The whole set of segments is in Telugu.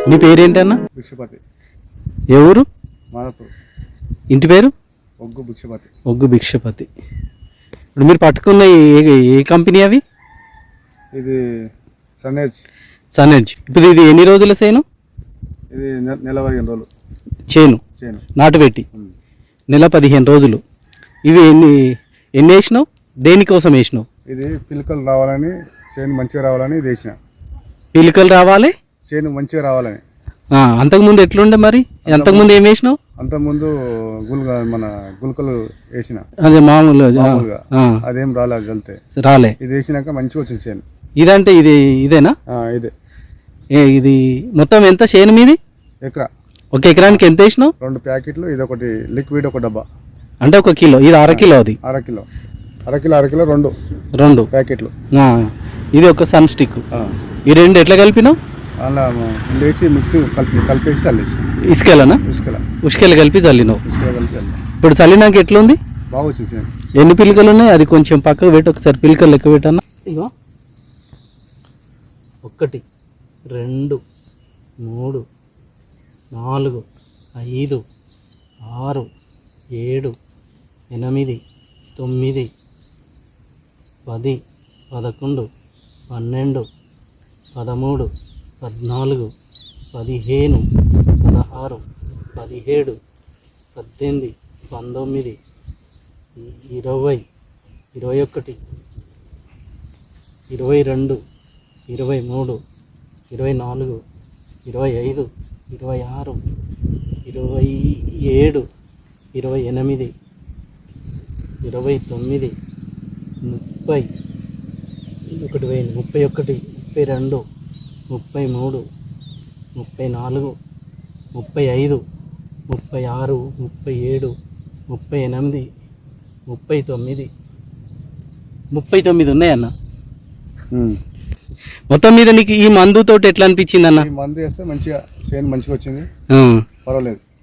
నీ పేరేంటన్నా? భిక్షపతి. ఏ ఊరు? మాదాపూర్. ఇంటి పేరు? ఒగ్గు భిక్షపతి. ఒగ్గు భిక్షపతి. ఇప్పుడు మీరు పట్టుకున్న ఏ కంపెనీ అవి? ఇది సన్ఎడ్జ్. సన్ఎడ్జ్. ఇప్పుడు ఇది ఎన్ని రోజుల చేను? ఇది నెల 15 రోజులు చేను నాటు పెట్టి నెల 15 రోజులు. ఇవి ఎన్ని వేసినావు? దేనికోసం వేసినావు? ఇది పిలకలు రావాలని, చేను మంచిగా రావాలని ఇది వేసిన. పిలకలు రావాలి, చేను మంచిగా రావాలని. అంతకుముందు ఎట్లుండే మరి? అంతకుముందు ఏం వేసినావు? అంతకుముందు మన గుల్కలు వేసిన. అదే మామూలుగా అదేం రాలేదు, చల్లితే రాలే. ఇది వేసినాక మంచిగా వచ్చింది చేను. ఇదంటే ఇదేనా? ఇదే. ఇది మొత్తం ఎంత చేను మీది? ఎకరా. ఒక ఎకరానికి ఎంత వేసినావు? 2 ప్యాకెట్లు. ఇది ఒకటి లిక్విడ్, ఒక డబ్బా. అంటే 1 కిలో. ఇది 1/2 కిలో. అది 1/2 కిలో. 1/2 కిలో 2 ప్యాకెట్లు. ఇది ఒక సన్ స్టిక్. ఈ రెండు ఎట్లా కలిపినావు? అలా వేసి మిక్సీ కలిపేసి చల్లేసి. ఇసుకలనా? ఉసుకలు కలిపి చల్లినావు. ఇప్పుడు చల్లినాక ఎట్లుంది? బాగా వచ్చింది. ఎన్ని పిలకలు ఉన్నాయి? అది కొంచెం పక్కకు పెట్టి ఒకసారి పిలకలు లెక్క పెట్టన్నా. ఇగో 1 2 3 4 5 6 7 8 9 10 11 12 13 14 15 16 17 18 19 20 21 22 23 24 25 26 27 28 29 30 31 32 33 34 35 36 37 38 39 ఉన్నాయన్న. మొత్తం మీద నీకు ఈ మందుతో ఎట్లా అనిపించింది అన్న? ఈ మందు వేస్తే మంచిగా చేను మంచిగా వచ్చింది.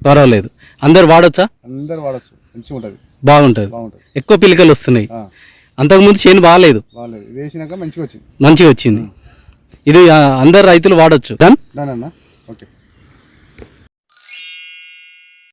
పర్వాలేదు. అందరు వాడొచ్చా? అందరు వాడచ్చు. మంచిగా ఉంటుంది. బాగుంటుంది. ఎక్కువ పిలకలు వస్తున్నాయి. అంతకుముందు చేను బాగాలేదు. ఇది వేసినాక మంచిగా వచ్చింది. ఇది అందరు రైతులు వాడచ్చు. దానన్నా